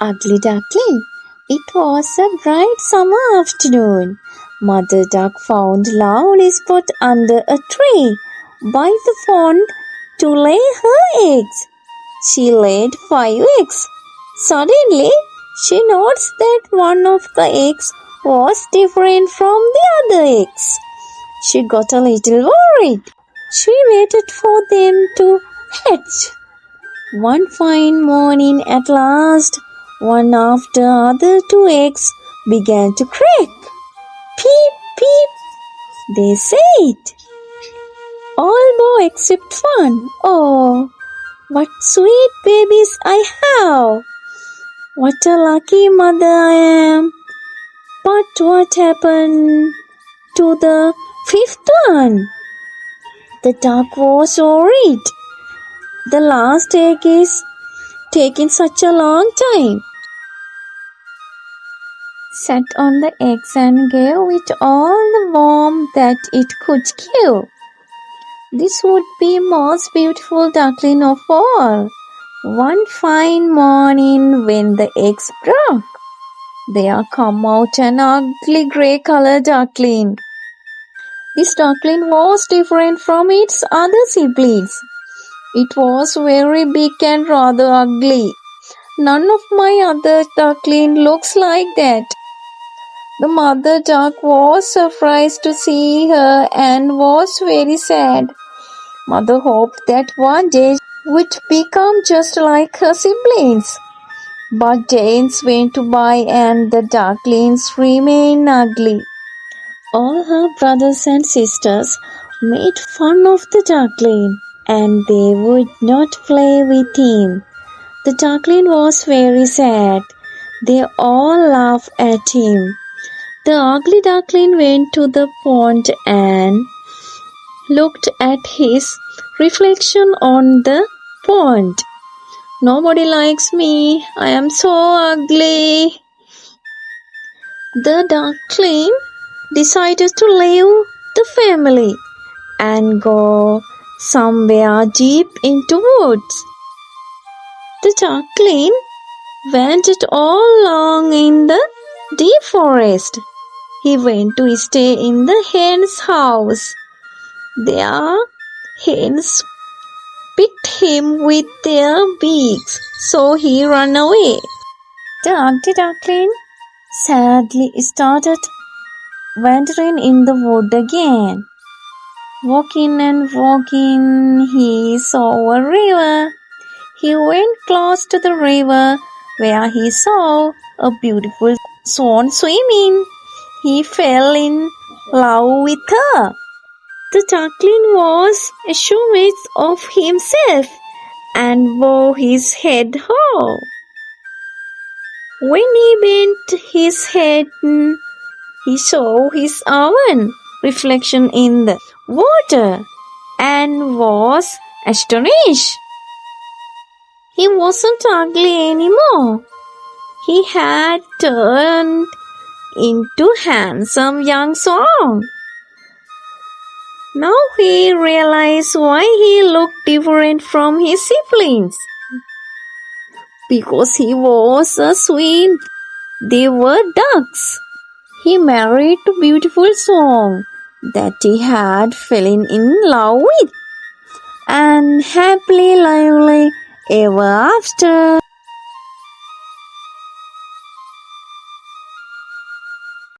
Ugly Duckling. It was a bright summer afternoon. Mother Duck found a lovely spot under a tree by the pond to lay her eggs. She laid 5 eggs. Suddenly, she noticed that one of the eggs was different from the other eggs. She got a little worried. She waited for them to hatch. One fine morning at last, one after other 2 eggs began to crack. Peep, peep, they said. All go except one. Oh, what sweet babies I have! What a lucky mother I am! But what happened to the 5th one? The duck was worried. The last egg is taking such a long time. Sat on the eggs and gave it all the warmth that it could give. This would be most beautiful duckling of all. One fine morning when the eggs broke, there come out an ugly grey-colored duckling. This duckling was different from its other siblings. It was very big and rather ugly. None of my other duckling looks like that. The mother duck was surprised to see her and was very sad. Mother hoped that one day would become just like her siblings. But days went by and the ducklings remained ugly. All her brothers and sisters made fun of the duckling, and they would not play with him. The duckling was very sad. They all laughed at him. The ugly duckling went to the pond and looked at his reflection on the pond. Nobody likes me. I am so ugly. The duckling decided to leave the family and go somewhere deep into woods. The duckling wandered all along in the deep forest. He went to stay in the hen's house. Their hens picked him with their beaks, so he ran away. The ugly duckling sadly started wandering in the wood again. Walking and walking, he saw a river. He went close to the river, where he saw a beautiful swan swimming. He fell in love with her. The duckling was ashamed of himself and bowed his head low. When he bent his head, he saw his own reflection in the water and was astonished. He wasn't ugly anymore. He had turned into handsome young swan. Now he realized why he looked different from his siblings. Because he was a swan. They were ducks. He married a beautiful swan that he had fallen in love with, and happily lived ever after.